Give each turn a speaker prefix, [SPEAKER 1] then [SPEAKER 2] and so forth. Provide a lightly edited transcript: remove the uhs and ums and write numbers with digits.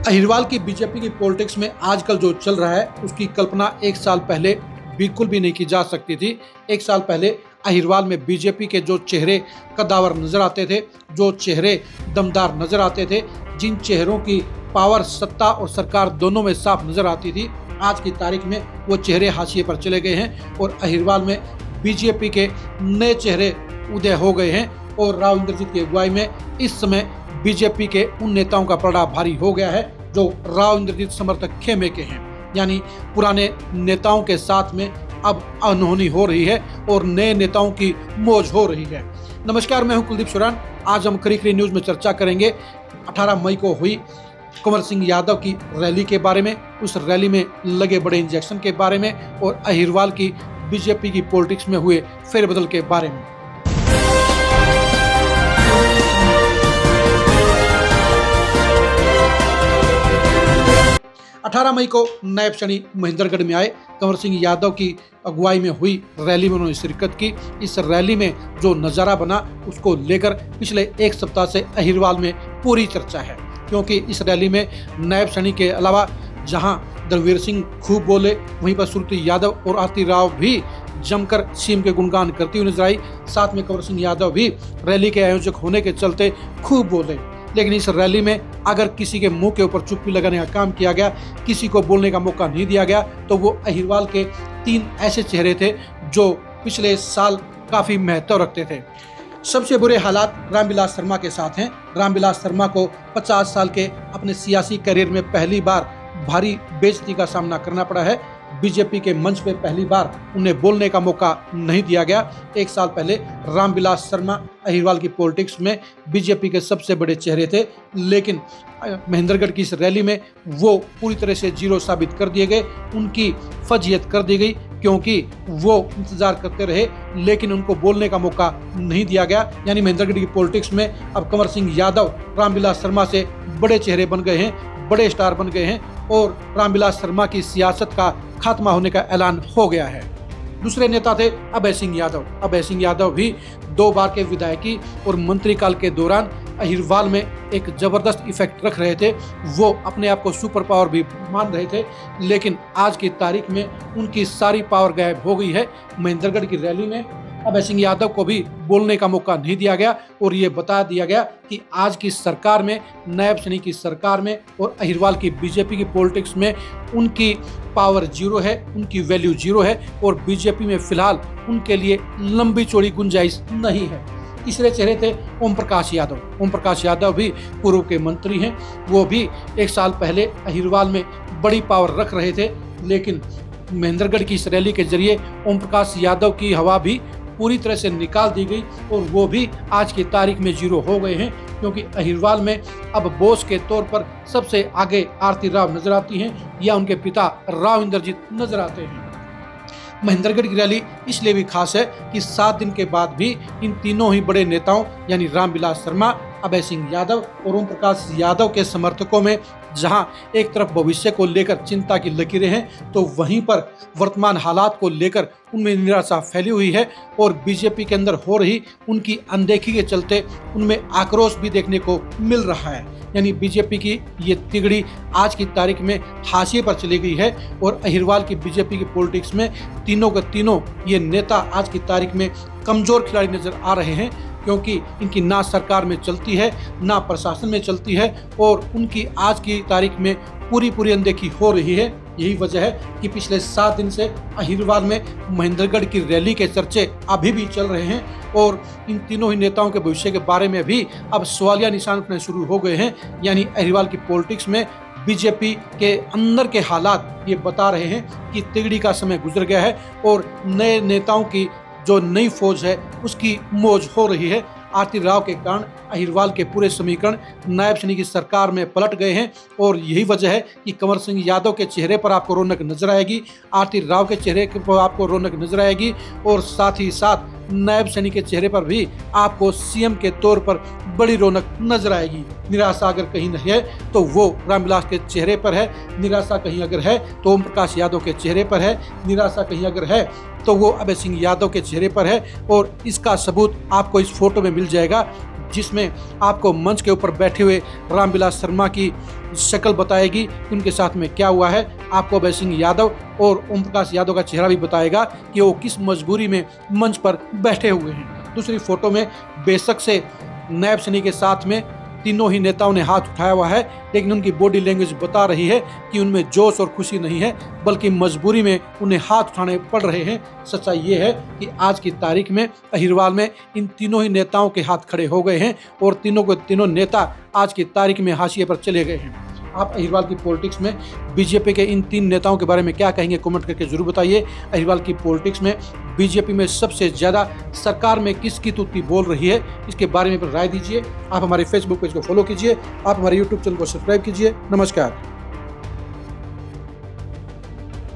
[SPEAKER 1] अहिरवाल की बीजेपी की पॉलिटिक्स में आजकल जो चल रहा है उसकी कल्पना एक साल पहले बिल्कुल भी नहीं की जा सकती थी। एक साल पहले अहिरवाल में बीजेपी के जो चेहरे कद्दावर नजर आते थे, जो चेहरे दमदार नजर आते थे, जिन चेहरों की पावर, सत्ता और सरकार दोनों में साफ नजर आती थी, आज की तारीख में वो चेहरे हाशिए पर चले गए हैं और अहिरवाल में बीजेपी के नए चेहरे उदय हो गए हैं। और राव इंद्रजीत की अगुवाई में इस समय बीजेपी के उन नेताओं का पलड़ा भारी हो गया है जो राव इंद्रजीत समर्थक खेमे के हैं। यानी पुराने नेताओं के साथ में अब अनहोनी हो रही है और नए नेताओं की मौज हो रही है। नमस्कार, मैं हूं कुलदीप सुरान। आज हम करी न्यूज में चर्चा करेंगे 18 मई को हुई कुंवर सिंह यादव की रैली के बारे में, उस रैली में लगे बड़े इंजेक्शन के बारे में और अहिरवाल की बीजेपी की पॉलिटिक्स में हुए फेरबदल के बारे में। 18 मई को नायब शनि महेंद्रगढ़ में आए। कुंवर सिंह यादव की अगुवाई में हुई रैली में उन्होंने शिरकत की। इस रैली में जो नज़ारा बना उसको लेकर पिछले एक सप्ताह से अहिरवाल में पूरी चर्चा है, क्योंकि इस रैली में नायब शनि के अलावा जहां धर्मवीर सिंह खूब बोले, वहीं पर सुरती यादव और आरती राव भी जमकर सीएम के गुणगान करती हुई नजर आई। साथ में कुंवर सिंह यादव भी रैली के आयोजक होने के चलते खूब बोले। लेकिन इस रैली में अगर किसी के मुंह के ऊपर चुप्पी लगाने का काम किया गया, किसी को बोलने का मौका नहीं दिया गया, तो वो अहिरवाल के 3 ऐसे चेहरे थे जो पिछले साल काफी महत्व रखते थे। सबसे बुरे हालात रामविलास शर्मा के साथ हैं। रामविलास शर्मा को 50 साल के अपने सियासी करियर में पहली बार भारी बेइज्जती का सामना करना पड़ा है। बीजेपी के मंच पे पहली बार उन्हें बोलने का मौका नहीं दिया गया। एक साल पहले रामविलास शर्मा अहिरवाल की पॉलिटिक्स में बीजेपी के सबसे बड़े चेहरे थे, लेकिन महेंद्रगढ़ की इस रैली में वो पूरी तरह से जीरो साबित कर दिए गए। उनकी फजीयत कर दी गई क्योंकि वो इंतजार करते रहे लेकिन उनको बोलने का मौका नहीं दिया गया। यानी महेंद्रगढ़ की पॉलिटिक्स में अब कुंवर सिंह यादव रामविलास शर्मा से बड़े चेहरे बन गए हैं, बड़े स्टार बन गए हैं और रामविलास शर्मा की सियासत का खात्मा होने का ऐलान हो गया है। दूसरे नेता थे अभय सिंह यादव। अभय सिंह यादव भी 2 बार के विधायकी और मंत्री काल के दौरान अहिरवाल में एक जबरदस्त इफेक्ट रख रहे थे। वो अपने आप को सुपर पावर भी मान रहे थे, लेकिन आज की तारीख में उनकी सारी पावर गायब हो गई है। महेंद्रगढ़ की रैली में अभय सिंह यादव को भी बोलने का मौका नहीं दिया गया और ये बता दिया गया कि आज की सरकार में, नायब शनि की सरकार में और अहिरवाल की बीजेपी की पॉलिटिक्स में उनकी पावर जीरो है, उनकी वैल्यू जीरो है और बीजेपी में फिलहाल उनके लिए लंबी चौड़ी गुंजाइश नहीं है। तीसरे चेहरे थे ओम प्रकाश यादव। ओम प्रकाश यादव भी पूर्व के मंत्री हैं। वो भी एक साल पहले अहिरवाल में बड़ी पावर रख रहे थे, लेकिन महेंद्रगढ़ की इस रैली के जरिए ओम प्रकाश यादव की हवा भी पूरी तरह से निकाल दी गई और वो भी आज की तारीख में जीरो हो गए हैं, क्योंकि अहिरवाल में अब बॉस के तौर पर सबसे आगे आरती राव नजर आती हैं या उनके पिता राव इंद्रजीत नजर आते हैं। महेंद्रगढ़ की रैली इसलिए भी खास है कि 7 दिन के बाद भी इन तीनों ही बड़े नेताओं यानी रामविलास शर्मा, अभय सिंह यादव और ओम प्रकाश यादव के समर्थकों में जहां एक तरफ भविष्य को लेकर चिंता की लकीरें हैं, तो वहीं पर वर्तमान हालात को लेकर उनमें निराशा फैली हुई है और बीजेपी के अंदर हो रही उनकी अनदेखी के चलते उनमें आक्रोश भी देखने को मिल रहा है। यानी बीजेपी की ये तिगड़ी आज की तारीख में हाशिए पर चली गई है और अहिरवाल की बीजेपी की पॉलिटिक्स में तीनों के तीनों ये नेता आज की तारीख में कमजोर खिलाड़ी नजर आ रहे हैं, क्योंकि इनकी ना सरकार में चलती है, ना प्रशासन में चलती है और उनकी आज की तारीख में पूरी अनदेखी हो रही है। यही वजह है कि पिछले 7 दिन से अहिरवाल में महेंद्रगढ़ की रैली के चर्चे अभी भी चल रहे हैं और इन तीनों ही नेताओं के भविष्य के बारे में भी अब सवालिया निशान उठने शुरू हो गए हैं। यानी अहिरवाल की पॉलिटिक्स में बीजेपी के अंदर के हालात ये बता रहे हैं कि तिगड़ी का समय गुजर गया है और नए नेताओं की जो नई फौज है उसकी मौज हो रही है। आरती राव के कारण अहिरवाल के पूरे समीकरण नायब शनि की सरकार में पलट गए हैं और यही वजह है कि कुंवर सिंह यादव के चेहरे पर आपको रौनक नजर आएगी, आरती राव के चेहरे पर आपको रौनक नजर आएगी और साथ ही साथ नायब शनि के चेहरे पर भी आपको सीएम के तौर पर बड़ी रौनक नजर आएगी। निराशा अगर कहीं नहीं है तो वो रामविलास के चेहरे पर है, निराशा कहीं अगर है तो ओम प्रकाश यादव के चेहरे पर है, निराशा कहीं अगर है तो वो अभय सिंह यादव के चेहरे पर है और इसका सबूत आपको इस फोटो में मिल जाएगा। जिसमें आपको मंच के ऊपर बैठे हुए रामविलास शर्मा की शक्ल बताएगी कि उनके साथ में क्या हुआ है। आपको अभय सिंह यादव और ओम प्रकाश यादव का चेहरा भी बताएगा कि वो किस मजबूरी में मंच पर बैठे हुए हैं। दूसरी फोटो में बेशक से नायब सैनी के साथ में तीनों ही नेताओं ने हाथ उठाया हुआ है, लेकिन उनकी बॉडी लैंग्वेज बता रही है कि उनमें जोश और खुशी नहीं है, बल्कि मजबूरी में उन्हें हाथ उठाने पड़ रहे हैं। सच्चाई ये है कि आज की तारीख में अहिरवाल में इन तीनों ही नेताओं के हाथ खड़े हो गए हैं और तीनों के तीनों नेता आज की तारीख में हाशिए पर चले गए हैं। आप अहिरवाल की पॉलिटिक्स में बीजेपी के इन 3 नेताओं के बारे में क्या कहेंगे, कमेंट करके जरूर बताइए। अहिरवाल की पॉलिटिक्स में बीजेपी में सबसे ज़्यादा सरकार में किसकी तुत्ती बोल रही है, इसके बारे में राय दीजिए। आप हमारे फेसबुक पेज को फॉलो कीजिए, आप हमारे यूट्यूब चैनल को सब्सक्राइब कीजिए। नमस्कार।